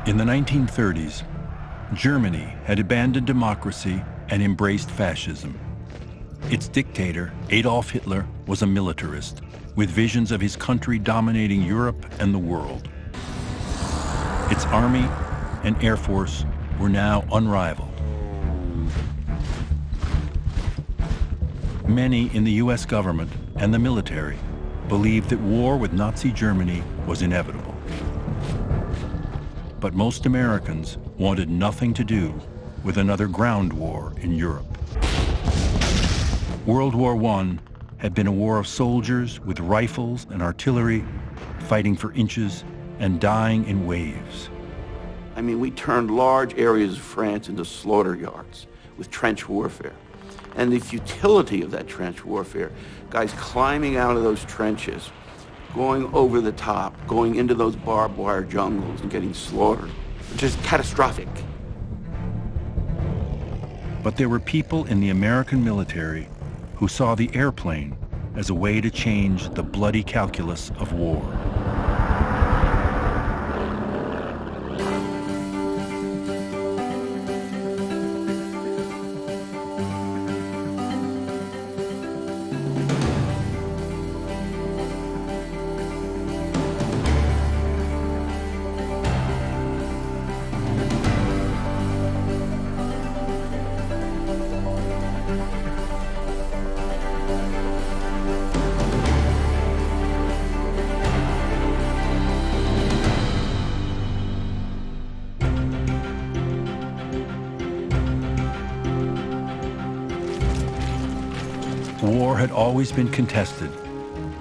In the 1930s, Germany had abandoned democracy and embraced fascism. Its dictator, Adolf Hitler, was a militarist, with visions of his country dominating Europe and the world. Its army and air force were now unrivaled. Many in the US government and the military believed that war with Nazi Germany was inevitable. But most Americans wanted nothing to do with another ground war in Europe. World War I had been a war of soldiers with rifles and artillery fighting for inches and dying in waves. I mean, we turned large areas of France into slaughter yards with trench warfare. And the futility of that trench warfare, guys climbing out of those trenches, going over the top, going into those barbed wire jungles and getting slaughtered, just catastrophic. But there were people in the American military who saw the airplane as a way to change the bloody calculus of war. War had always been contested,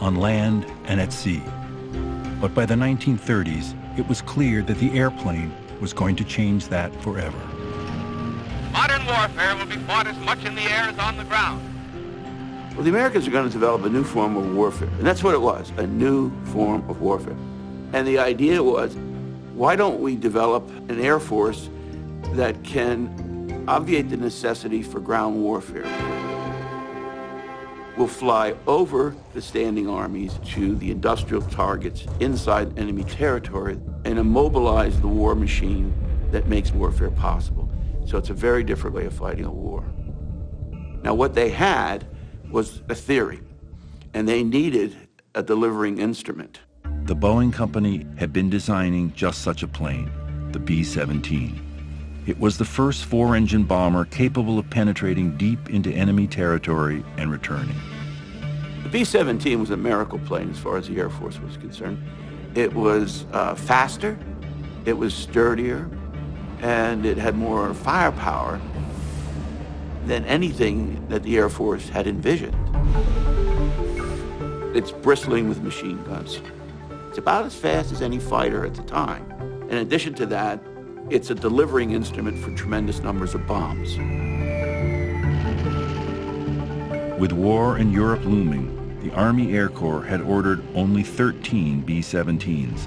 on land and at sea. But by the 1930s, it was clear that the airplane was going to change that forever. Modern warfare will be fought as much in the air as on the ground. Well, the Americans are going to develop a new form of warfare. And that's what it was, a new form of warfare. And the idea was, why don't we develop an air force that can obviate the necessity for ground warfare? Will fly over the standing armies to the industrial targets inside enemy territory and immobilize the war machine that makes warfare possible. So it's a very different way of fighting a war. Now, what they had was a theory, and they needed a delivering instrument. The Boeing Company had been designing just such a plane, the B-17. It was the first four-engine bomber capable of penetrating deep into enemy territory and returning. The B-17 was a miracle plane as far as the Air Force was concerned. It was faster, it was sturdier, and it had more firepower than anything that the Air Force had envisioned. It's bristling with machine guns. It's about as fast as any fighter at the time. In addition to that, it's a delivering instrument for tremendous numbers of bombs. With war in Europe looming, the Army Air Corps had ordered only 13 B-17s,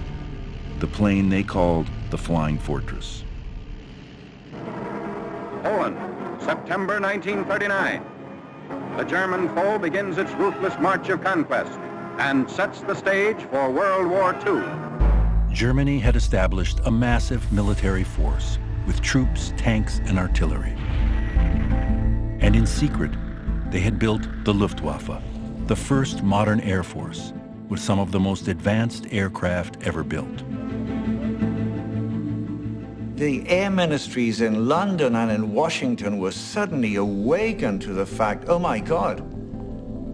the plane they called the Flying Fortress. Poland, September 1939. The German foe begins its ruthless march of conquest and sets the stage for World War II. Germany had established a massive military force with troops, tanks, and artillery. And in secret, they had built the Luftwaffe, the first modern air force with some of the most advanced aircraft ever built. The air ministries in London and in Washington were suddenly awakened to the fact, oh my God,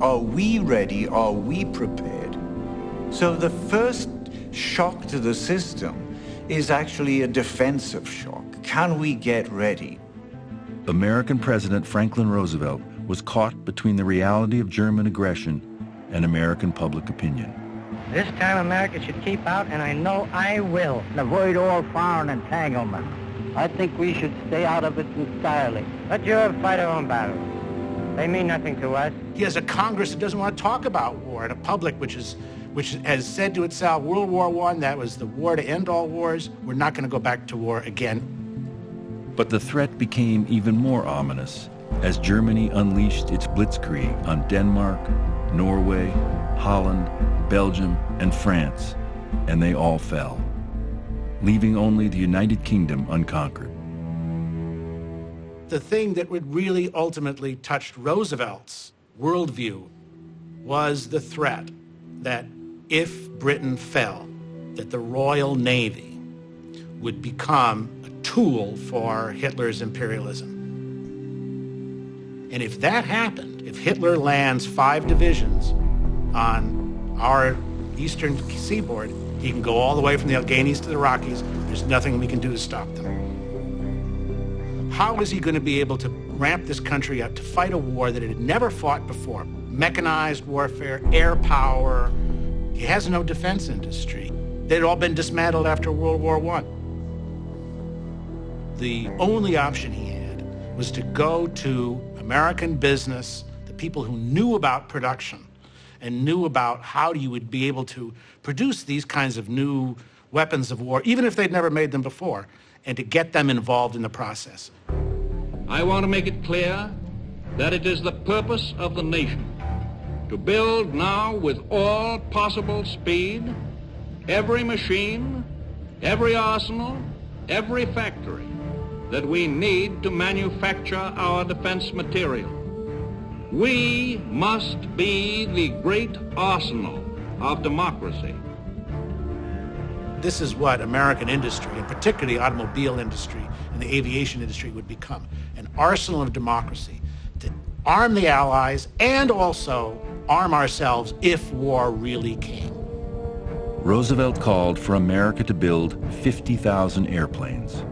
are we ready? Are we prepared? So the first shock to the system is actually a defensive shock. Can we get ready? American President Franklin Roosevelt was caught between the reality of German aggression and American public opinion. This time America should keep out, and I know I will. Avoid all foreign entanglement. I think we should stay out of it entirely. Let Europe fight our own battles. They mean nothing to us. He has a Congress that doesn't want to talk about war, and a public which has said to itself, World War I, that was the war to end all wars. We're not going to go back to war again. But the threat became even more ominous as Germany unleashed its blitzkrieg on Denmark, Norway, Holland, Belgium, and France, and they all fell. leaving only the United Kingdom unconquered. The thing that would really ultimately touched Roosevelt's worldview was the threat that if Britain fell, that the Royal Navy would become a tool for Hitler's imperialism. And if that happened, if Hitler lands 5 divisions on our eastern seaboard, he can go all the way from the Alleghenies to the Rockies. There's nothing we can do to stop them. How is he going to be able to ramp this country up to fight a war that it had never fought before? Mechanized warfare, air power. He has no defense industry. They'd all been dismantled after World War I. The only option he had was to go to American business, the people who knew about production and knew about how you would be able to produce these kinds of new weapons of war, even if they'd never made them before, and to get them involved in the process. I want to make it clear that it is the purpose of the nation to build now with all possible speed every machine, every arsenal, every factory that we need to manufacture our defense material. We must be the great arsenal of democracy. This is what American industry, and particularly the automobile industry and the aviation industry, would become: an arsenal of democracy to arm the Allies and also arm ourselves if war really came. Roosevelt called for America to build 50,000 airplanes.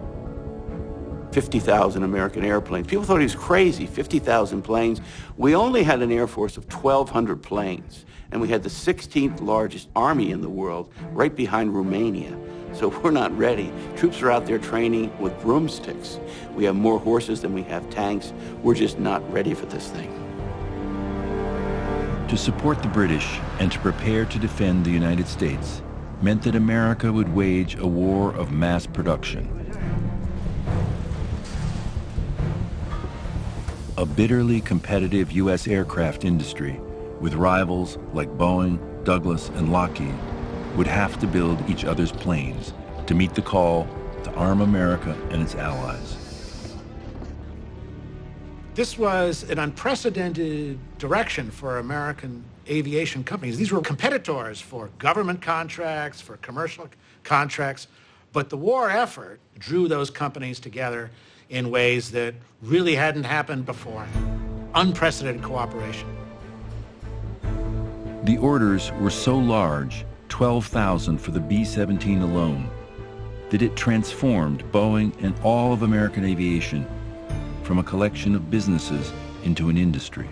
50,000 American airplanes. People thought he was crazy, 50,000 planes. We only had an air force of 1,200 planes, and we had the 16th largest army in the world, right behind Romania. So we're not ready. Troops are out there training with broomsticks. We have more horses than we have tanks. We're just not ready for this thing. To support the British and to prepare to defend the United States meant that America would wage a war of mass production. A bitterly competitive U.S. aircraft industry with rivals like Boeing, Douglas, and Lockheed would have to build each other's planes to meet the call to arm America and its allies. This was an unprecedented direction for American aviation companies. These were competitors for government contracts, for commercial contracts, but the war effort drew those companies together in ways that really hadn't happened before. Unprecedented cooperation. The orders were so large, 12,000 for the B-17 alone, that it transformed Boeing and all of American aviation from a collection of businesses into an industry.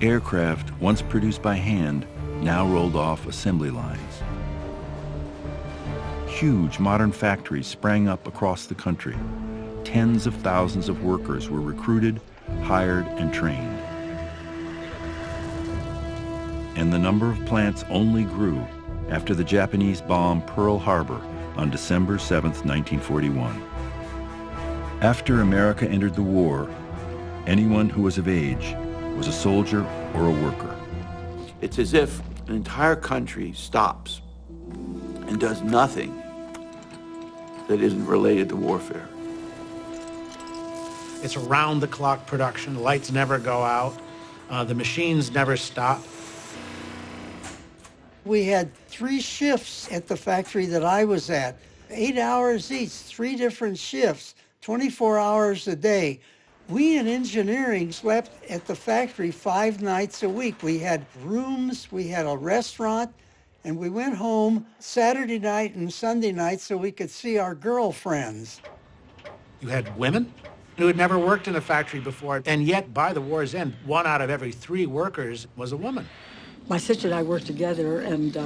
Aircraft, once produced by hand, now rolled off assembly lines. Huge modern factories sprang up across the country. Tens of thousands of workers were recruited, hired, and trained. And the number of plants only grew after the Japanese bombed Pearl Harbor on December 7th, 1941. After America entered the war, anyone who was of age was a soldier or a worker. It's as if an entire country stops and does nothing that isn't related to warfare. It's around-the-clock production. Lights never go out. The machines never stop. We had 3 shifts at the factory that I was at. 8 hours each, 3 different shifts, 24 hours a day. We in engineering slept at the factory 5 nights a week. We had rooms, we had a restaurant, and we went home Saturday night and Sunday night so we could see our girlfriends. You had women who had never worked in a factory before, and yet by the war's end, 1 out of every 3 workers was a woman. My sister and I worked together, and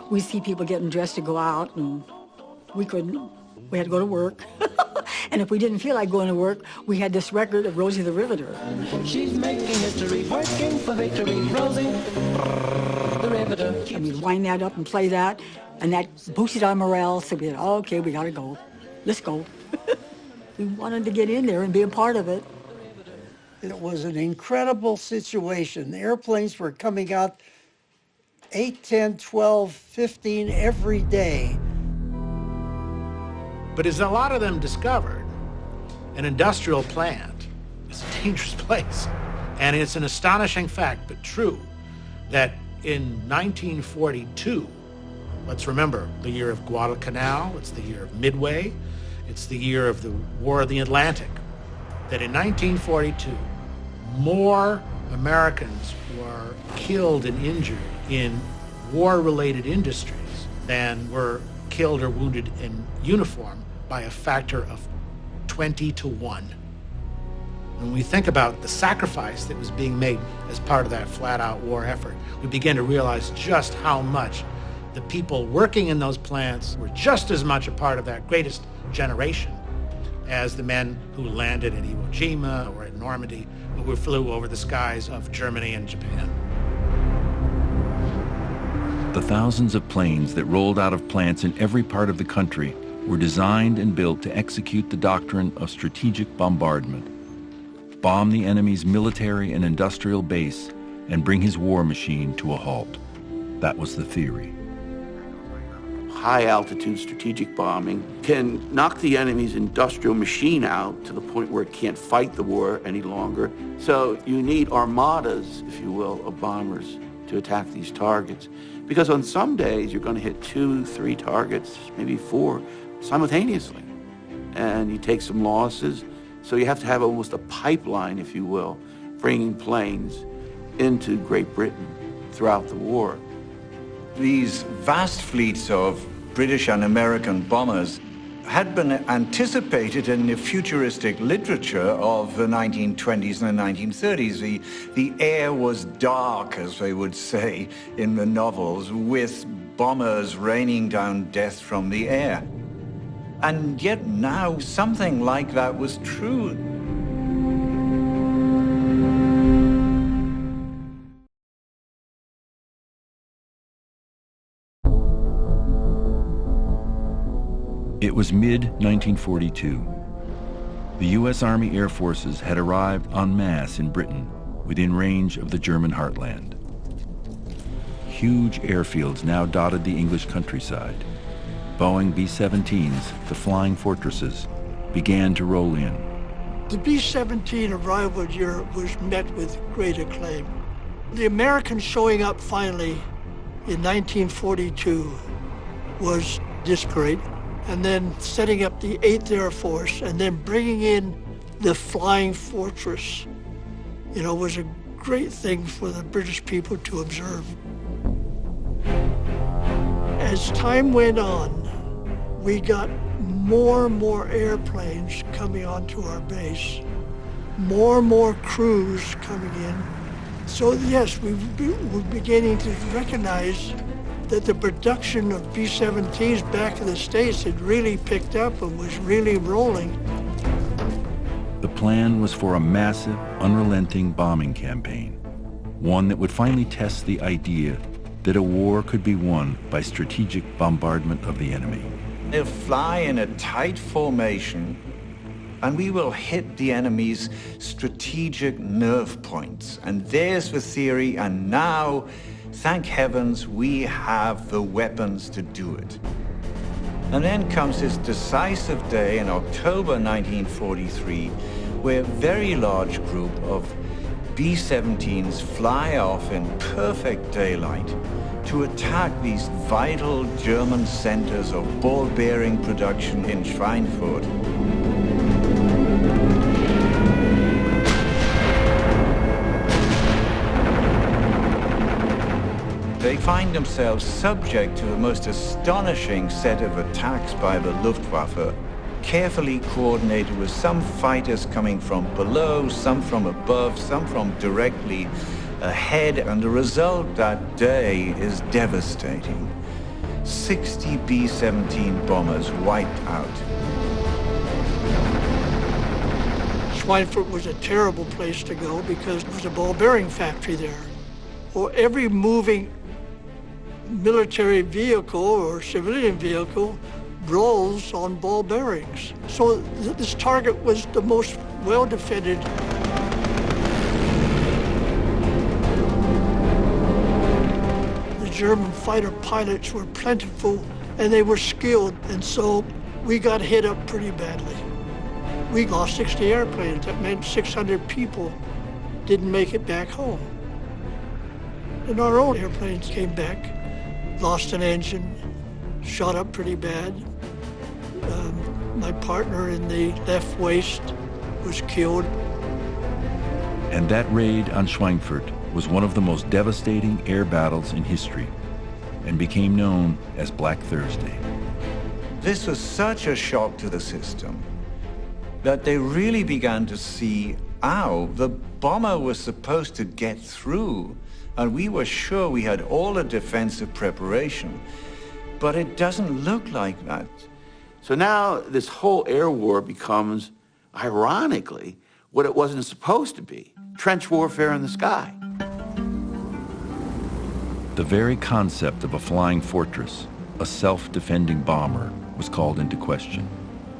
we see people getting dressed to go out, and we couldn't. We had to go to work. And if we didn't feel like going to work, we had this record of Rosie the Riveter. She's making history, working for victory, Rosie the Riveter. And we'd wind that up and play that, and that boosted our morale, so we said, oh, okay, we gotta go. Let's go. We wanted to get in there and be a part of it. It was an incredible situation. The airplanes were coming out 8, 10, 12, 15 every day. But as a lot of them discovered, an industrial plant is a dangerous place. And it's an astonishing fact, but true, that in 1942, let's remember the year of Guadalcanal, it's the year of Midway, it's the year of the War of the Atlantic, that in 1942, more Americans were killed and injured in war-related industries than were killed or wounded in uniform by a factor of 20 to 1. When we think about the sacrifice that was being made as part of that flat-out war effort, we begin to realize just how much the people working in those plants were just as much a part of that greatest generation as the men who landed at Iwo Jima or at Normandy, who flew over the skies of Germany and Japan. The thousands of planes that rolled out of plants in every part of the country were designed and built to execute the doctrine of strategic bombardment. Bomb the enemy's military and industrial base and bring his war machine to a halt. That was the theory. High-altitude strategic bombing can knock the enemy's industrial machine out to the point where it can't fight the war any longer. So you need armadas, if you will, of bombers to attack these targets. Because on some days, you're going to hit 2, 3 targets, maybe 4, simultaneously. And you take some losses. So you have to have almost a pipeline, if you will, bringing planes into Great Britain throughout the war. These vast fleets of British and American bombers had been anticipated in the futuristic literature of the 1920s and the 1930s. The air was dark, as they would say in the novels, with bombers raining down death from the air. And yet now something like that was true. It was mid-1942. The U.S. Army Air Forces had arrived en masse in Britain, within range of the German heartland. Huge airfields now dotted the English countryside. Boeing B-17s, the flying fortresses, began to roll in. The B-17 arrival in Europe was met with great acclaim. The Americans showing up finally in 1942 was just great. And then setting up the 8th Air Force and then bringing in the Flying Fortress, was a great thing for the British people to observe. As time went on, we got more and more airplanes coming onto our base, more and more crews coming in. So yes, we're beginning to recognize that the production of B-17s back in the States had really picked up and was really rolling. The plan was for a massive, unrelenting bombing campaign, one that would finally test the idea that a war could be won by strategic bombardment of the enemy. They'll fly in a tight formation, and we will hit the enemy's strategic nerve points. And there's the theory, and now, thank heavens, we have the weapons to do it. And then comes this decisive day in October 1943, where a very large group of B-17s fly off in perfect daylight to attack these vital German centers of ball bearing production in Schweinfurt. They find themselves subject to the most astonishing set of attacks by the Luftwaffe, carefully coordinated with some fighters coming from below, some from above, some from directly ahead, and the result that day is devastating. 60 B-17 bombers wiped out. Schweinfurt was a terrible place to go because there was a ball bearing factory there. Or every moving military vehicle or civilian vehicle rolls on ball bearings. So this target was the most well-defended. The German fighter pilots were plentiful and they were skilled, and so we got hit up pretty badly. We lost 60 airplanes. That meant 600 people didn't make it back home. And our own airplanes came back, lost an engine, shot up pretty bad. My partner in the left waist was killed. And that raid on Schweinfurt was one of the most devastating air battles in history and became known as Black Thursday. This was such a shock to the system that they really began to see, ow, the bomber was supposed to get through, and we were sure we had all the defensive preparation, but it doesn't look like that. So now this whole air war becomes, ironically, what it wasn't supposed to be, trench warfare in the sky. The very concept of a flying fortress, a self-defending bomber, was called into question.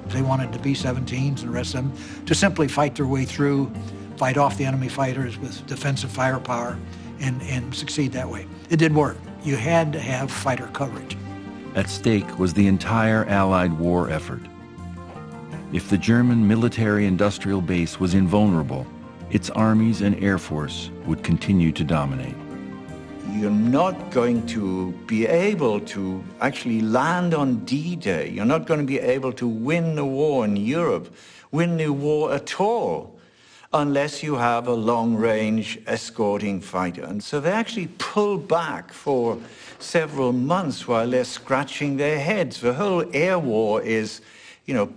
They wanted the B-17s and the rest of them to simply fight their way through, fight off the enemy fighters with defensive firepower, and succeed that way. It did work. You had to have fighter coverage. At stake was the entire Allied war effort. If the German military-industrial base was invulnerable, its armies and air force would continue to dominate. You're not going to be able to actually land on D-Day. You're not going to be able to win the war in Europe, win the war at all, unless you have a long-range escorting fighter. And so they actually pull back for several months while they're scratching their heads. The whole air war is,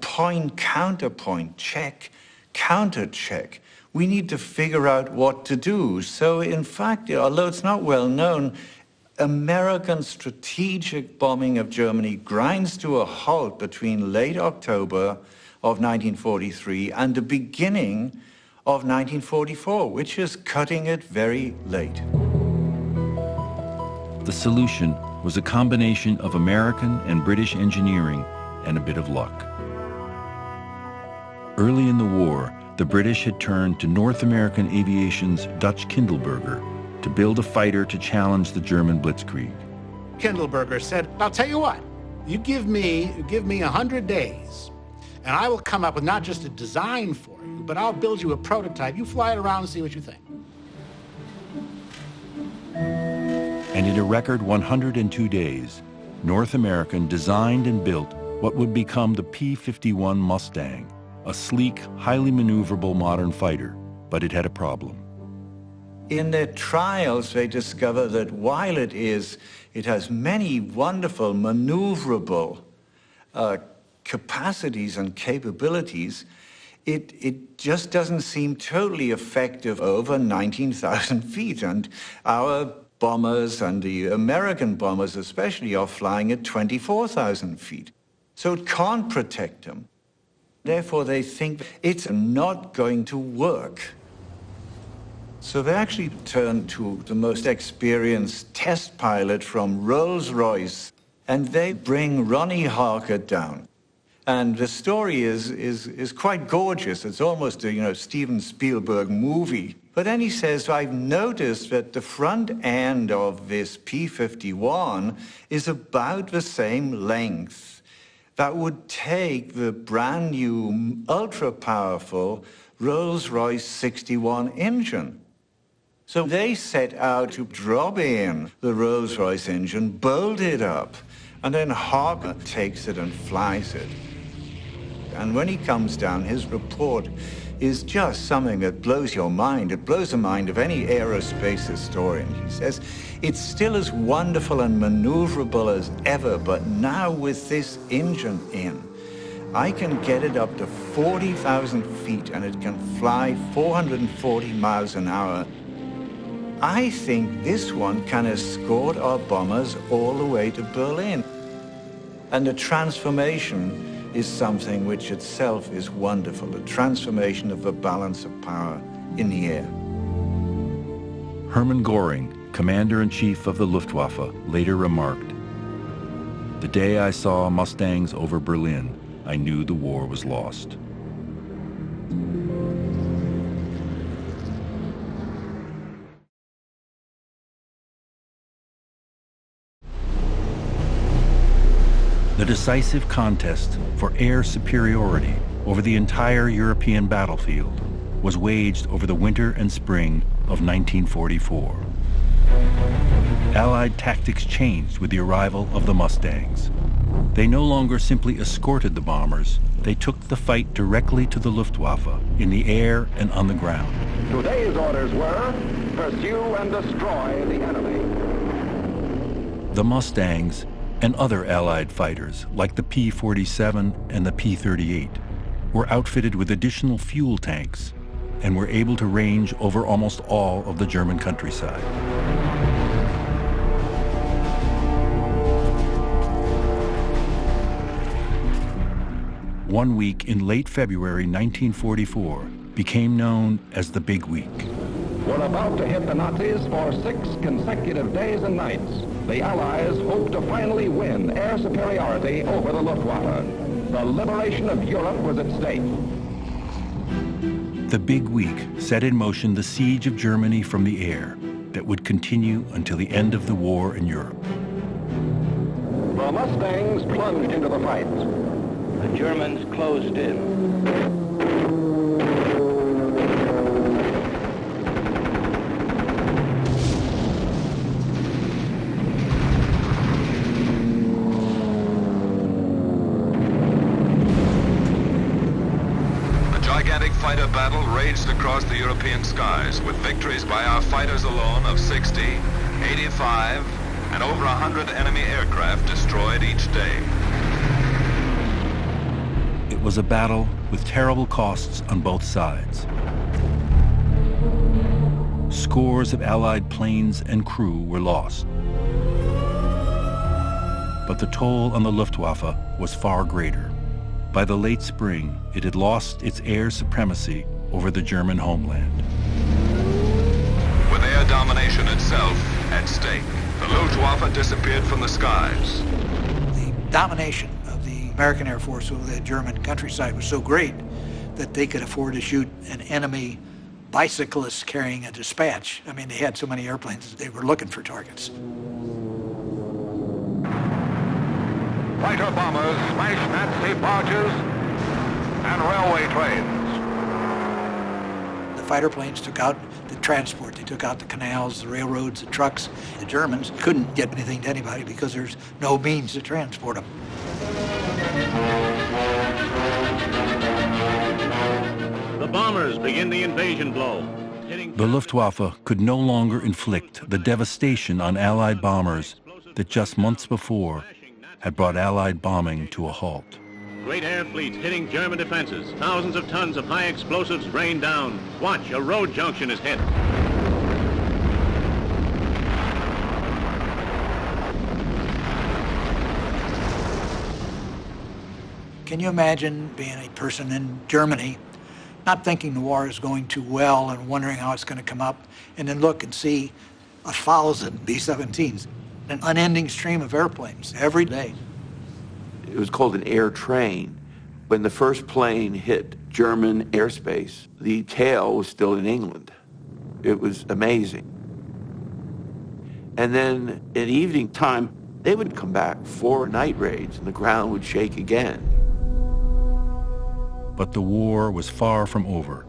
point, counterpoint, check, counter check. We need to figure out what to do. So in fact, although it's not well known, American strategic bombing of Germany grinds to a halt between late October of 1943 and the beginning of 1944, which is cutting it very late. The solution was a combination of American and British engineering and a bit of luck. Early in the war, the British had turned to North American Aviation's Dutch Kindleberger to build a fighter to challenge the German blitzkrieg. Kindleberger said, I'll tell you what, you give me 100 days, and I will come up with not just a design for you, but I'll build you a prototype. You fly it around and see what you think. And in a record 102 days, North American designed and built what would become the P-51 Mustang, a sleek, highly maneuverable modern fighter, but it had a problem. In their trials, they discover that while it has many wonderful maneuverable capacities and capabilities, it just doesn't seem totally effective over 19,000 feet. And our bombers, and the American bombers especially, are flying at 24,000 feet. So it can't protect them. Therefore, they think it's not going to work. So they actually turn to the most experienced test pilot from Rolls-Royce, and they bring Ronnie Harker down. And the story is quite gorgeous. It's almost a Steven Spielberg movie. But then he says, I've noticed that the front end of this P-51 is about the same length that would take the brand new, ultra-powerful Rolls-Royce 61 engine. So they set out to drop in the Rolls-Royce engine, bolt it up, and then Harker takes it and flies it. And when he comes down, his report is just something that blows your mind. It blows the mind of any aerospace historian. He says, it's still as wonderful and maneuverable as ever, but now with this engine in, I can get it up to 40,000 feet and it can fly 440 miles an hour. I think this one can escort our bombers all the way to Berlin. And the transformation is something which itself is wonderful, the transformation of the balance of power in the air. Hermann Göring, Commander-in-Chief of the Luftwaffe, later remarked, "The day I saw Mustangs over Berlin, I knew the war was lost." The decisive contest for air superiority over the entire European battlefield was waged over the winter and spring of 1944. Allied tactics changed with the arrival of the Mustangs. They no longer simply escorted the bombers, they took the fight directly to the Luftwaffe in the air and on the ground. Today's orders were, pursue and destroy the enemy. The Mustangs and other Allied fighters, like the P-47 and the P-38, were outfitted with additional fuel tanks and were able to range over almost all of the German countryside. One week in late February 1944 became known as the Big Week. We're about to hit the Nazis for 6 consecutive days and nights. The Allies hope to finally win air superiority over the Luftwaffe. The liberation of Europe was at stake. The Big Week set in motion the siege of Germany from the air that would continue until the end of the war in Europe. The Mustangs plunged into the fight. The Germans closed in. Fighter battle raged across the European skies, with victories by our fighters alone of 60, 85, and over 100 enemy aircraft destroyed each day. It was a battle with terrible costs on both sides. Scores of Allied planes and crew were lost. But the toll on the Luftwaffe was far greater. By the late spring, it had lost its air supremacy over the German homeland. With air domination itself at stake, the Luftwaffe disappeared from the skies. The domination of the American Air Force over the German countryside was so great that they could afford to shoot an enemy bicyclist carrying a dispatch. I mean, they had so many airplanes that they were looking for targets. Fighter bombers smashed Nazi barges and railway trains. The fighter planes took out the transport. They took out the canals, the railroads, the trucks. The Germans couldn't get anything to anybody because there's no means to transport them. The bombers begin the invasion blow. The Luftwaffe could no longer inflict the devastation on Allied bombers that just months before had brought Allied bombing to a halt. Great air fleets hitting German defenses. Thousands of tons of high explosives rain down. Watch, a road junction is hit. Can you imagine being a person in Germany, not thinking the war is going too well and wondering how it's going to come up, and then look and see 1,000 B-17s, an unending stream of airplanes every day? It was called an air train. When the first plane hit German airspace, the tail was still in England. It was amazing. And then in evening time, they would come back for night raids and the ground would shake again. But the war was far from over.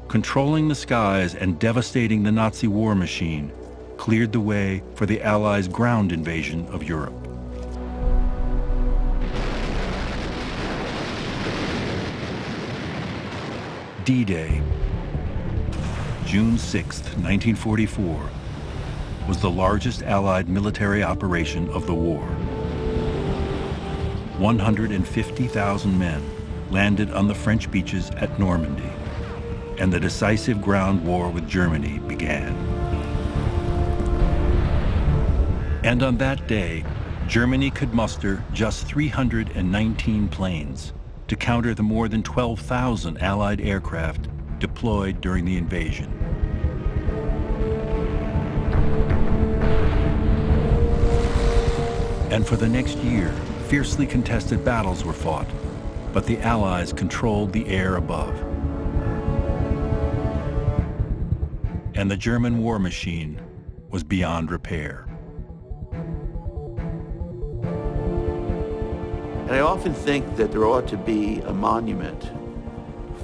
Controlling the skies and devastating the Nazi war machine cleared the way for the Allies' ground invasion of Europe. D-Day, June 6, 1944, was the largest Allied military operation of the war. 150,000 men landed on the French beaches at Normandy, and the decisive ground war with Germany began. And on that day, Germany could muster just 319 planes to counter the more than 12,000 Allied aircraft deployed during the invasion. And for the next year, fiercely contested battles were fought, but the Allies controlled the air above. And the German war machine was beyond repair. And I often think that there ought to be a monument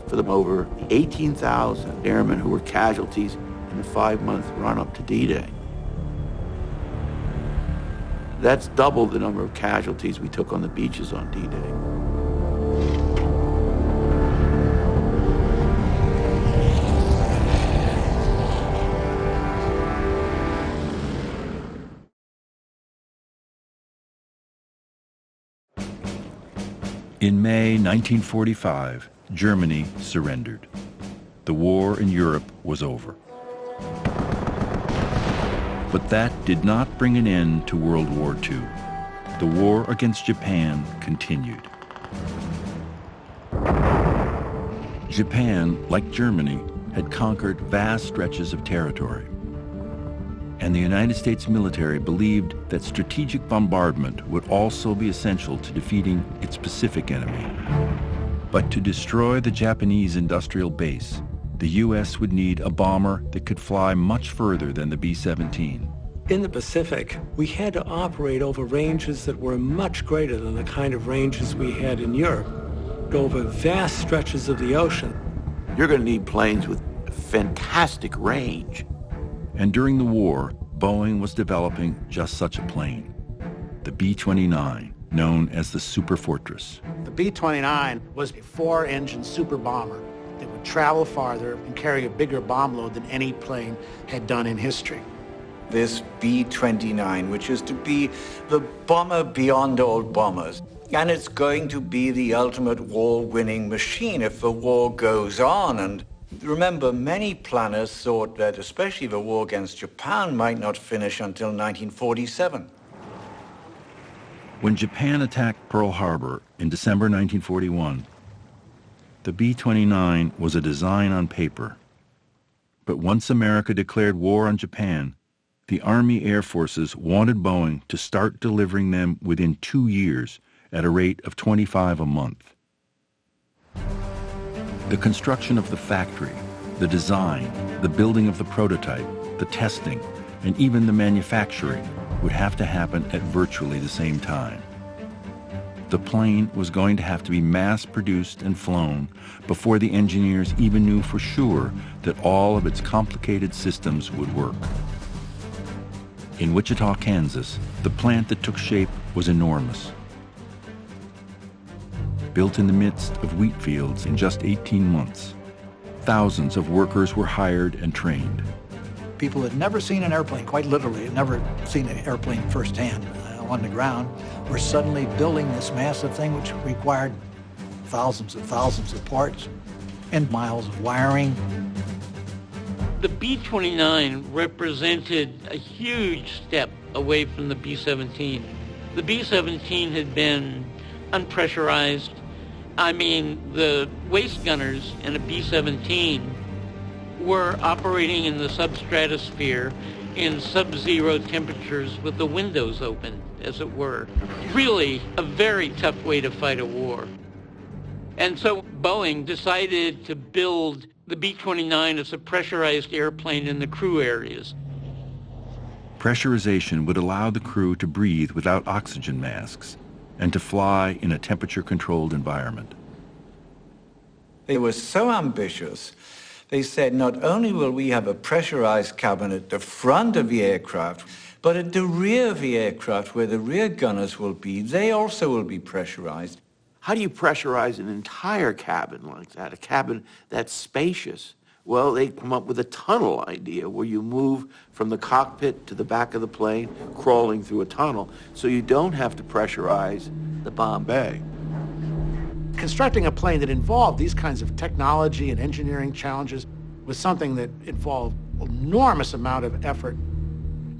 for the over 18,000 airmen who were casualties in the 5-month run-up to D-Day. That's double the number of casualties we took on the beaches on D-Day. In May 1945, Germany surrendered. The war in Europe was over. But that did not bring an end to World War II. The war against Japan continued. Japan, like Germany, had conquered vast stretches of territory. And the United States military believed that strategic bombardment would also be essential to defeating its Pacific enemy. But to destroy the Japanese industrial base, the U.S. would need a bomber that could fly much further than the B-17. In the Pacific, we had to operate over ranges that were much greater than the kind of ranges we had in Europe, over vast stretches of the ocean. You're going to need planes with fantastic range. And during the war, Boeing was developing just such a plane, the B-29, known as the Super Fortress. The B-29 was a 4-engine super bomber that would travel farther and carry a bigger bomb load than any plane had done in history. This B-29, which is to be the bomber beyond all bombers. And it's going to be the ultimate war-winning machine if the war goes on. And remember, many planners thought that especially the war against Japan might not finish until 1947. When Japan attacked Pearl Harbor in December 1941, the B-29 was a design on paper. But once America declared war on Japan, the Army Air Forces wanted Boeing to start delivering them within 2 years at a rate of 25 a month. The construction of the factory, the design, the building of the prototype, the testing, and even the manufacturing would have to happen at virtually the same time. The plane was going to have to be mass-produced and flown before the engineers even knew for sure that all of its complicated systems would work. In Wichita, Kansas, the plant that took shape was enormous. Built in the midst of wheat fields in just 18 months, thousands of workers were hired and trained. People had never seen an airplane, quite literally, had never seen an airplane firsthand on the ground, were suddenly building this massive thing which required thousands and thousands of parts and miles of wiring. The B-29 represented a huge step away from the B-17. The B-17 had been unpressurized. I mean, the waist gunners in a B-17 were operating in the substratosphere in sub-zero temperatures with the windows open, as it were. Really a very tough way to fight a war. And so Boeing decided to build the B-29 as a pressurized airplane in the crew areas. Pressurization would allow the crew to breathe without oxygen masks and to fly in a temperature-controlled environment. They were so ambitious, they said not only will we have a pressurized cabin at the front of the aircraft, but at the rear of the aircraft where the rear gunners will be, they also will be pressurized. How do you pressurize an entire cabin like that, a cabin that's spacious? Well, they come up with a tunnel idea where you move from the cockpit to the back of the plane, crawling through a tunnel, so you don't have to pressurize the bomb bay. Constructing a plane that involved these kinds of technology and engineering challenges was something that involved an enormous amount of effort.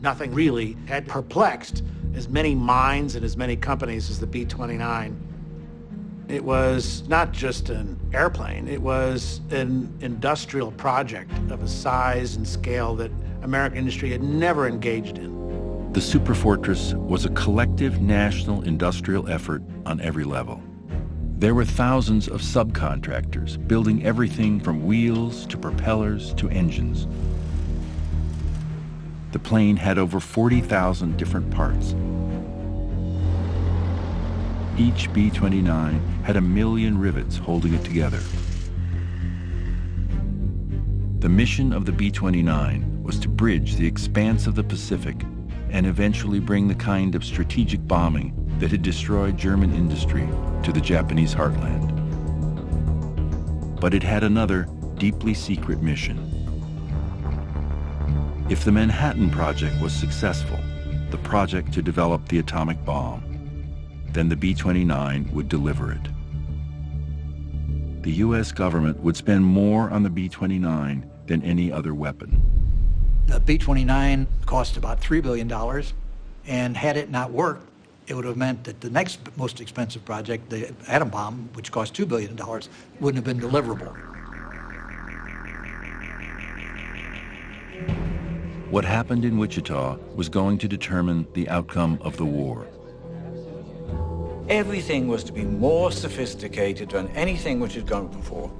Nothing really had perplexed as many minds and as many companies as the B-29. It was not just an airplane, it was an industrial project of a size and scale that American industry had never engaged in. The Super Fortress was a collective national industrial effort on every level. There were thousands of subcontractors building everything from wheels to propellers to engines. The plane had over 40,000 different parts. Each B-29 had 1 million rivets holding it together. The mission of the B-29 was to bridge the expanse of the Pacific and eventually bring the kind of strategic bombing that had destroyed German industry to the Japanese heartland. But it had another deeply secret mission. If the Manhattan Project was successful, the project to develop the atomic bomb, then the B-29 would deliver it. The U.S. government would spend more on the B-29 than any other weapon. The B-29 cost about $3 billion, and had it not worked, it would have meant that the next most expensive project, the atom bomb, which cost $2 billion, wouldn't have been deliverable. What happened in Wichita was going to determine the outcome of the war. Everything was to be more sophisticated than anything which had gone before.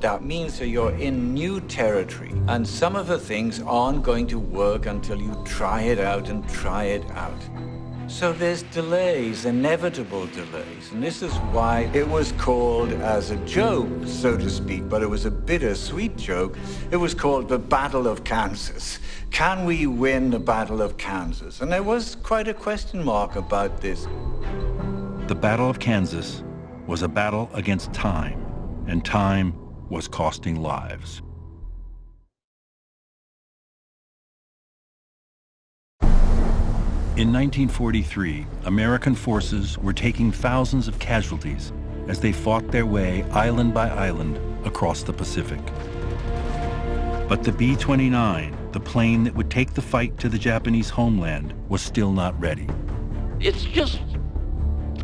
That means that you're in new territory, and some of the things aren't going to work until you try it out and try it out. So there's delays, inevitable delays, and this is why it was called as a joke, so to speak, but it was a bittersweet joke. It was called the Battle of Kansas. Can we win the Battle of Kansas? And there was quite a question mark about this. The Battle of Kansas was a battle against time, and time was costing lives. In 1943, American forces were taking thousands of casualties as they fought their way island by island across the Pacific. But the B-29, the plane that would take the fight to the Japanese homeland, was still not ready. It's just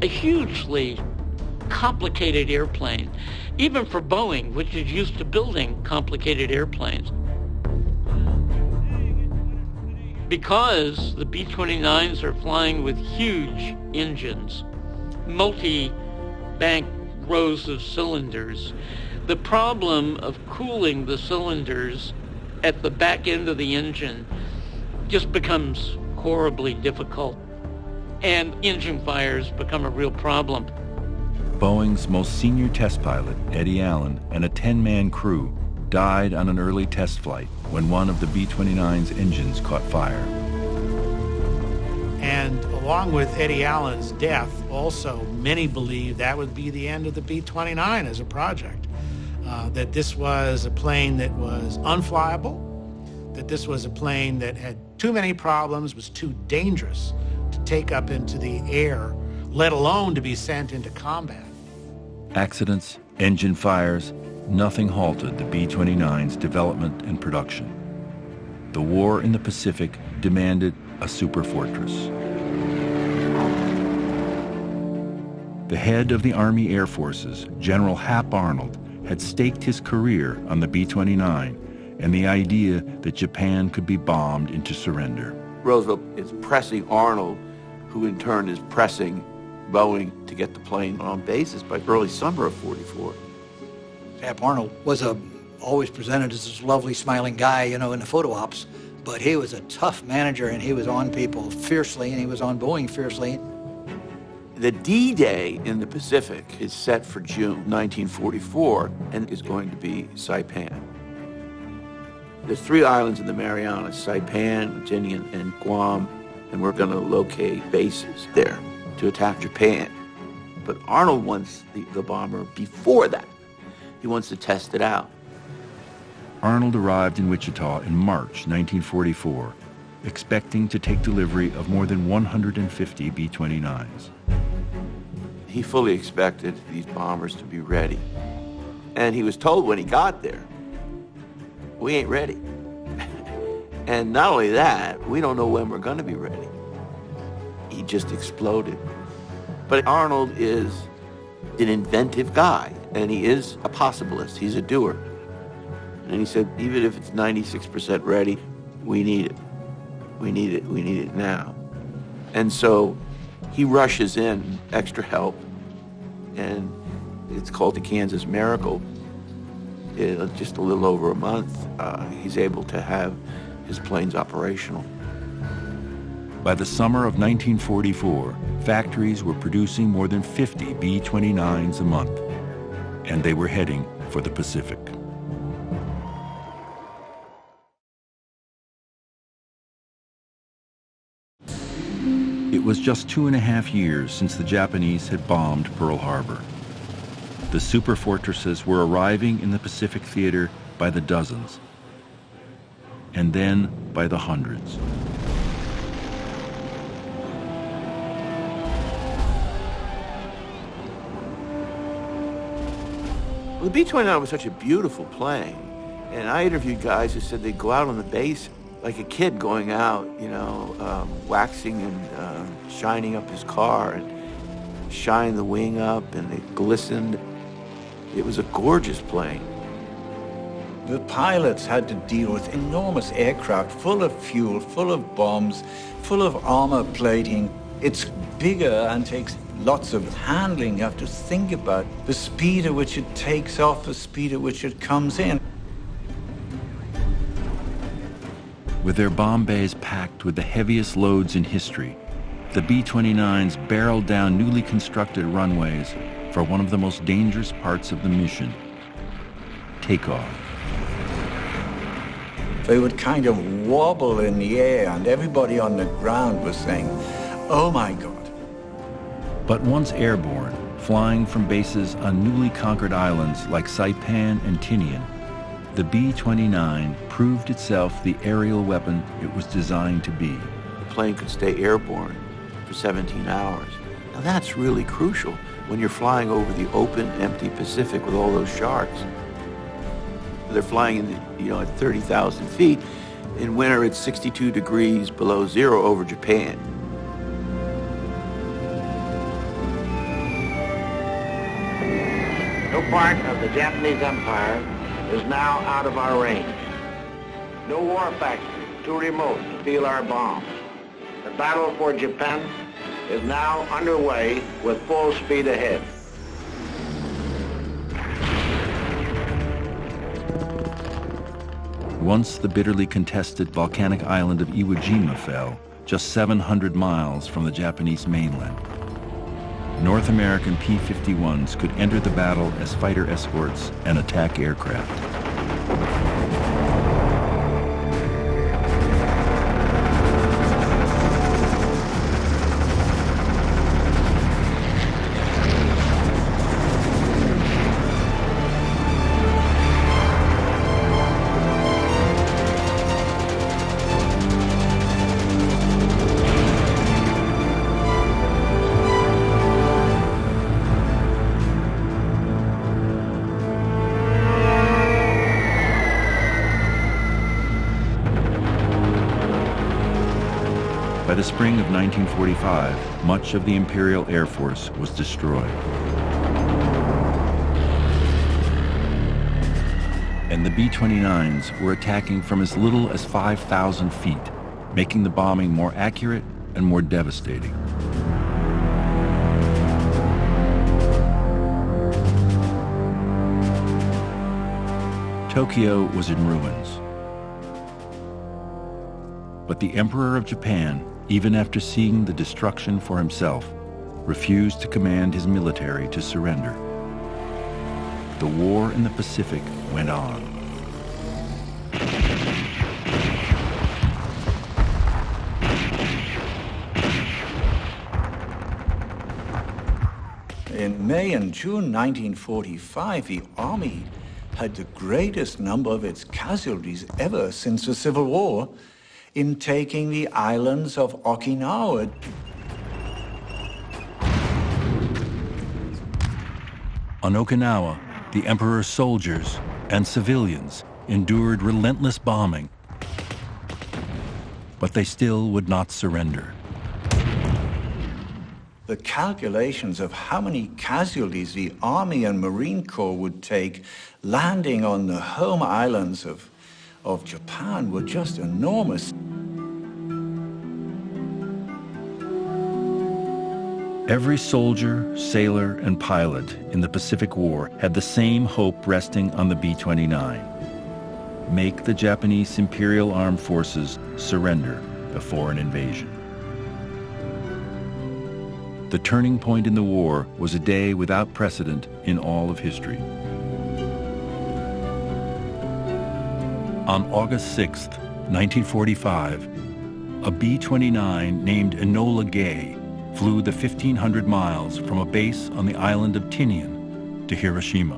a hugely complicated airplane, even for Boeing, which is used to building complicated airplanes. Because the B-29s are flying with huge engines, multi-bank rows of cylinders, the problem of cooling the cylinders at the back end of the engine just becomes horribly difficult, and engine fires become a real problem. Boeing's most senior test pilot, Eddie Allen, and a 10-man crew died on an early test flight when one of the B-29's engines caught fire. And along with Eddie Allen's death, also many believe that would be the end of the B-29 as a project. That this was a plane that was unflyable, that this was a plane that had too many problems, was too dangerous to take up into the air, let alone to be sent into combat. Accidents, engine fires, nothing halted the B-29's development and production. The war in the Pacific demanded a superfortress. The head of the Army Air Forces, General Hap Arnold, had staked his career on the B-29 and the idea that Japan could be bombed into surrender. Roosevelt is pressing Arnold, who in turn is pressing Boeing to get the plane on basis by early summer of '44. Hap Arnold was always presented as this lovely, smiling guy, you know, in the photo ops, but he was a tough manager, and he was on people fiercely, and he was on Boeing fiercely. The D-Day in the Pacific is set for June 1944 and is going to be Saipan. There's 3 islands in the Marianas, Saipan, Tinian, and Guam, and we're going to locate bases there to attack Japan. But Arnold wants the bomber before that. He wants to test it out. Arnold arrived in Wichita in March 1944, expecting to take delivery of more than 150 B-29s. He fully expected these bombers to be ready. And he was told when he got there, we ain't ready. And not only that, we don't know when we're going to be ready. He just exploded. But Arnold is an inventive guy, and he is a possibilist. He's a doer. And he said, even if it's 96% ready, we need it. We need it. We need it now. And so he rushes in extra help, and it's called the Kansas Miracle. In just a little over a month, he's able to have his planes operational. By the summer of 1944, factories were producing more than 50 B-29s a month, and they were heading for the Pacific. It was just 2.5 years since the Japanese had bombed Pearl Harbor. The superfortresses were arriving in the Pacific theater by the dozens, and then by the hundreds. Well, the B-29 was such a beautiful plane, and I interviewed guys who said they'd go out on the base like a kid going out, you know, waxing and shining up his car and shine the wing up, and it glistened. It was a gorgeous plane. The pilots had to deal with enormous aircraft full of fuel, full of bombs, full of armor plating. It's bigger and takes lots of handling. You have to think about the speed at which it takes off, the speed at which it comes in. With their bomb bays packed with the heaviest loads in history, the B-29s barreled down newly constructed runways for one of the most dangerous parts of the mission, takeoff. They would kind of wobble in the air, and everybody on the ground was saying, "Oh my God." But once airborne, flying from bases on newly conquered islands like Saipan and Tinian, the B-29 proved itself the aerial weapon it was designed to be. The plane could stay airborne for 17 hours. Now that's really crucial when you're flying over the open, empty Pacific with all those sharks. They're flying in at 30,000 feet. In winter, it's 62 degrees below zero over Japan. No part of the Japanese Empire is now out of our range. No war factory too remote to feel our bombs. The battle for Japan is now underway with full speed ahead. Once the bitterly contested volcanic island of Iwo Jima fell, just 700 miles from the Japanese mainland, North American P-51s could enter the battle as fighter escorts and attack aircraft. By the spring of 1945, much of the Imperial Air Force was destroyed. And the B-29s were attacking from as little as 5,000 feet, making the bombing more accurate and more devastating. Tokyo was in ruins. But the Emperor of Japan, even after seeing the destruction for himself, refused to command his military to surrender. The war in the Pacific went on. In May and June 1945, the Army had the greatest number of its casualties ever since the Civil War in taking the islands of Okinawa. On Okinawa, the Emperor's soldiers and civilians endured relentless bombing, but they still would not surrender. The calculations of how many casualties the Army and Marine Corps would take landing on the home islands of Japan were just enormous. Every soldier, sailor, and pilot in the Pacific War had the same hope resting on the B-29. Make the Japanese Imperial Armed Forces surrender before an invasion. The turning point in the war was a day without precedent in all of history. On August 6, 1945, a B-29 named Enola Gay flew the 1,500 miles from a base on the island of Tinian to Hiroshima.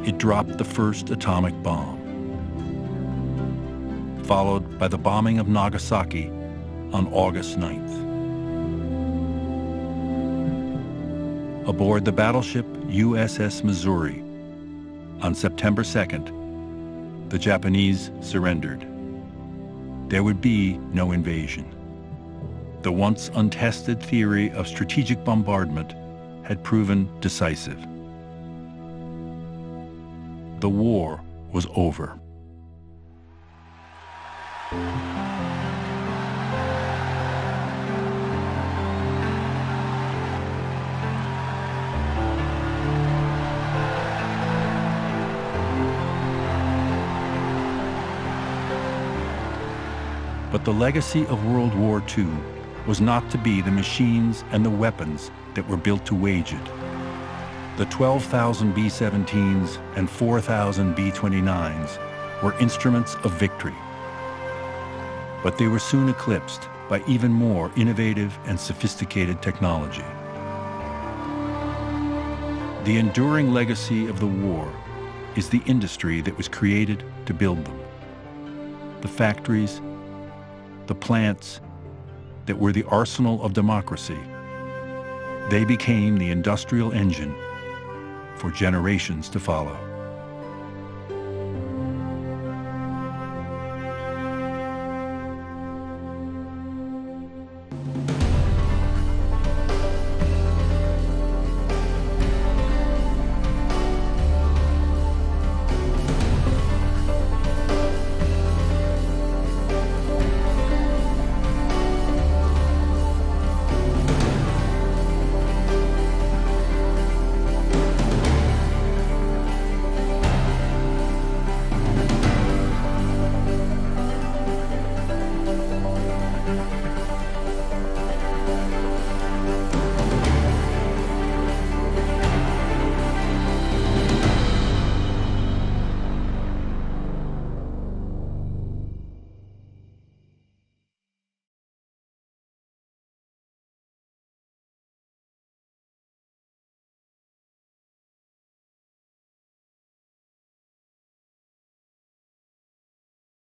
It dropped the first atomic bomb, followed by the bombing of Nagasaki on August 9th. Aboard the battleship USS Missouri, on September 2nd, the Japanese surrendered. There would be no invasion. The once untested theory of strategic bombardment had proven decisive. The war was over. But the legacy of World War II was not to be the machines and the weapons that were built to wage it. The 12,000 B-17s and 4,000 B-29s were instruments of victory. But they were soon eclipsed by even more innovative and sophisticated technology. The enduring legacy of the war is the industry that was created to build them. The factories, the plants that were the arsenal of democracy. They became the industrial engine for generations to follow.